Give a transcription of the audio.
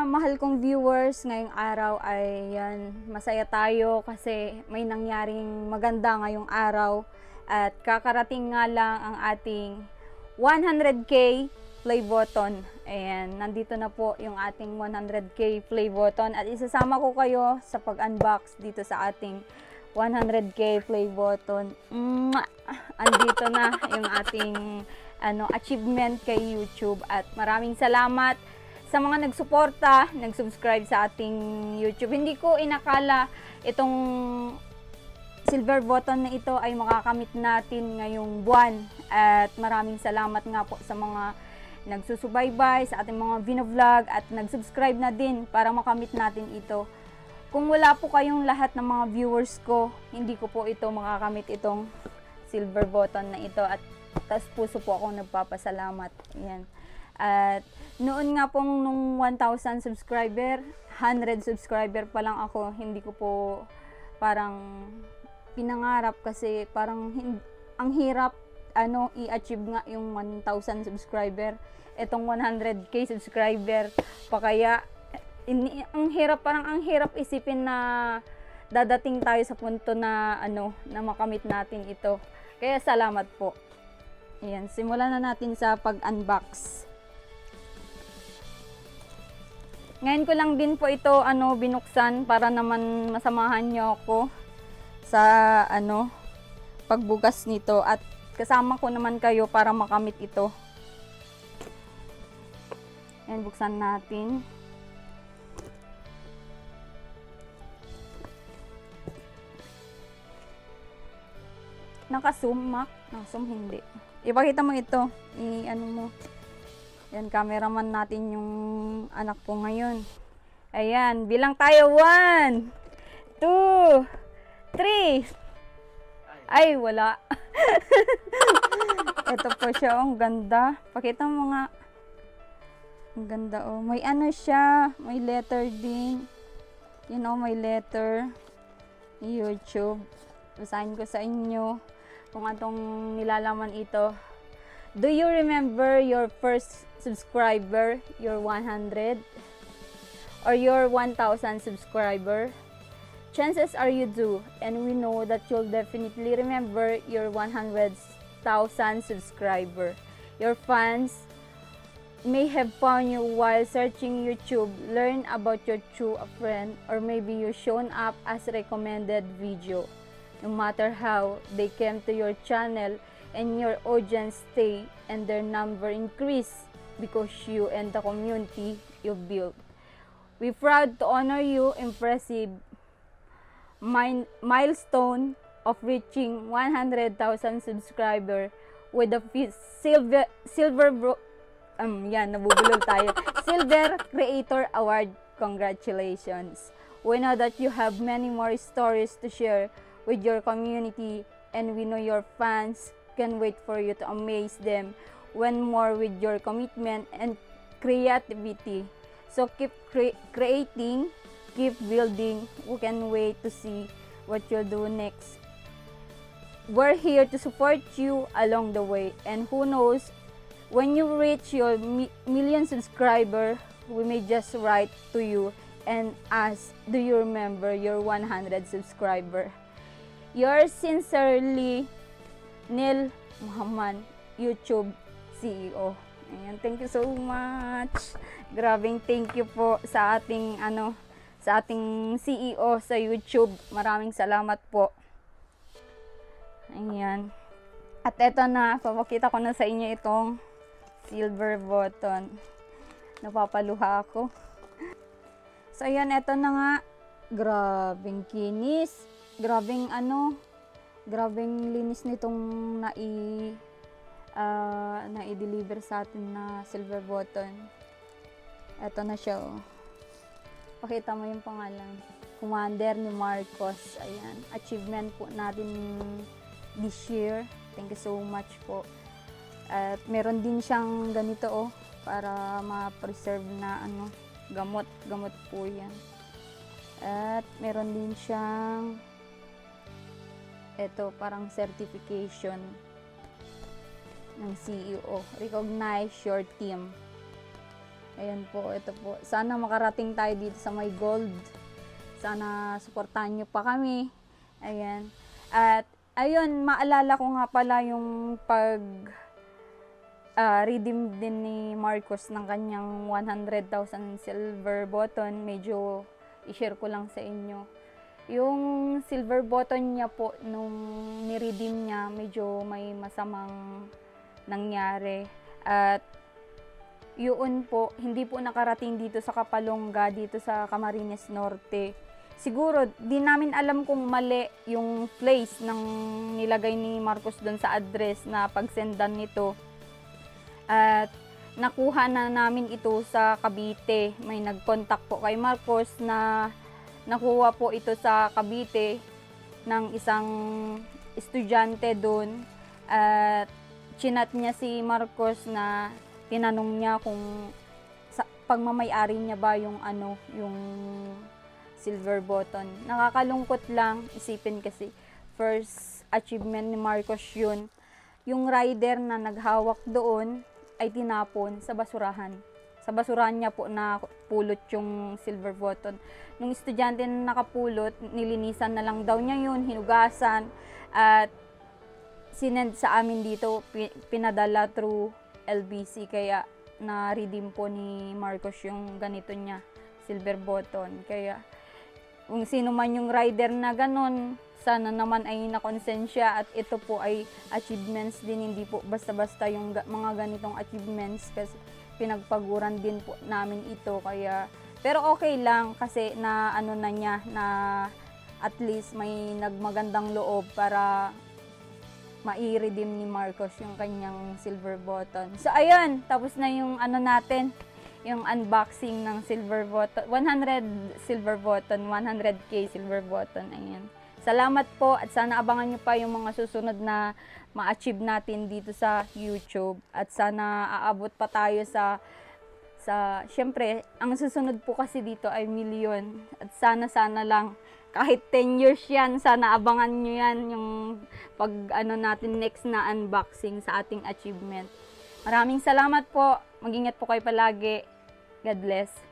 mahal kong viewers, ngayong araw ay yan, masaya tayo kasi may nangyaring maganda ngayong araw at kakarating nga lang ang ating 100k play button. Ayan, nandito na po yung ating 100k play button at isasama ko kayo sa pag-unbox dito sa ating 100k play button. Andito na yung ating achievement kay YouTube at maraming salamat sa mga nagsuporta, nag-subscribe sa ating YouTube. Hindi ko inakala itong silver button na ito ay makakamit natin ngayong buwan at maraming salamat nga po sa mga nagsusubaybay sa ating mga vlog at nag-subscribe na din para makamit natin ito. Kung wala po kayong lahat ng mga viewers ko, hindi ko po ito makakamit itong silver button na ito at tas puso po akong nagpapasalamat. Yan. At noon nga pong nung 1,000 subscriber, 100 subscriber pa lang ako, hindi ko po parang pinangarap kasi parang ang hirap i-achieve nga yung 1,000 subscriber. Etong 100k subscriber pa kaya ang hirap isipin na dadating tayo sa punto na na makamit natin ito. Kaya salamat po. Ayan, simulan na natin sa pag-unbox. Ngayon ko lang din po ito binuksan para naman masamahan nyo ako sa pagbukas nito at kasama ko naman kayo para makamit ito. Ayan, buksan natin. Naka-zoom, Mac? Naka-zoom, hindi. Ipakita mo ito. Mo. Yan, cameraman natin yung anak ko ngayon. Ayan, bilang tayo. 1, 2, 3. Ay, wala. Ito po siya. Ang ganda. Pakita mo nga. Ang ganda, oh. May siya. May letter din. May letter. YouTube. Basahin ko sa inyo kung atong nilalaman ito. Do you remember your first subscriber, your 100? Or your 1,000 subscriber? Chances are you do, and we know that you'll definitely remember your 100,000 subscriber. Your fans may have found you while searching YouTube, learn about your true friend, or maybe you shown up as recommended video. No matter how, they came to your channel and your audience stay and their number increase because you and the community you built. We're proud to honor you impressive milestone of reaching 100,000 subscriber with the silver Creator Award. Congratulations. We know that you have many more stories to share with your community and we know your fans can wait for you to amaze them when more with your commitment and creativity. So keep creating, keep building. We can wait to see what you'll do next. We're here to support you along the way, and who knows, when you reach your million subscriber, we may just write to you and ask, do you remember your 100 subscriber? Yours sincerely, Neil Muhammad, YouTube CEO. Ayan, thank you so much. Grabing thank you po sa ating sa ating CEO sa YouTube. Maraming salamat po. Ayan. At eto na, papakita ko na sa inyo itong silver button. Napapaluha ako. So ayan, eto na nga. Grabing kinis. Grabing grabing linis nitong na-i-deliver sa atin na silver button. Ito na siya, oh. Pakita mo yung pangalan. Commander ni Marcos. Ayan. Achievement po natin this year. Thank you so much po. At meron din siyang ganito, oh. Para ma-preserve na gamot. Gamot po yan. At meron din siyang parang certification ng CEO. Recognize your team. Ayan po, ito po. Sana makarating tayo dito sa may gold. Sana suportahan nyo pa kami. Ayan. At ayun, maalala ko nga pala yung redeem din ni Marcos ng kanyang 100,000 silver button. Medyo i-share ko lang sa inyo. Yung silver button niya po, nung ni-redeem niya, medyo may masamang nangyari. At yun po, hindi po nakarating dito sa Kapalonga, dito sa Camarines Norte. Siguro, di namin alam kung mali yung place ng nilagay ni Marcos doon sa address na pagsendan nito. At nakuha na namin ito sa Cavite. May nag-contact po kay Marcos na nakuha po ito sa Cavite ng isang estudyante doon. At chinat niya si Marcos na tinanong niya kung pagmamay-ari niya ba yung yung silver button. Nakakalungkot lang isipin kasi first achievement ni Marcos yun. Yung rider na naghawak doon ay tinapon sa basurahan. Sa basurahan niya po na pulot yung silver button. Nung estudyante na nakapulot, nilinisan na lang daw niya yun, hinugasan, at sinend sa amin dito, pinadala through LBC, kaya na-redeem po ni Marcos yung ganito niya, silver button. Kaya kung sino man yung rider na ganon, sana naman ay nakonsensya at ito po ay achievements din, hindi po basta-basta yung mga ganitong achievements kasi pinagpaguran din po namin ito. Kaya pero okay lang kasi na na niya na at least may nagmagandang loob para mai-redeem ni Marcos yung kanyang silver button. So ayun, tapos na yung natin, yung unboxing ng silver button, 100 silver button, 100k silver button. Ayan. Salamat po at sana abangan nyo pa yung mga susunod na ma-achieve natin dito sa YouTube at sana aabot pa tayo sa syempre, ang susunod po kasi dito ay milyon at sana lang kahit 10 years yan, sana abangan nyo yan yung pag natin next na unboxing sa ating achievement. Maraming salamat po, mag-ingat po kayo palagi. God bless.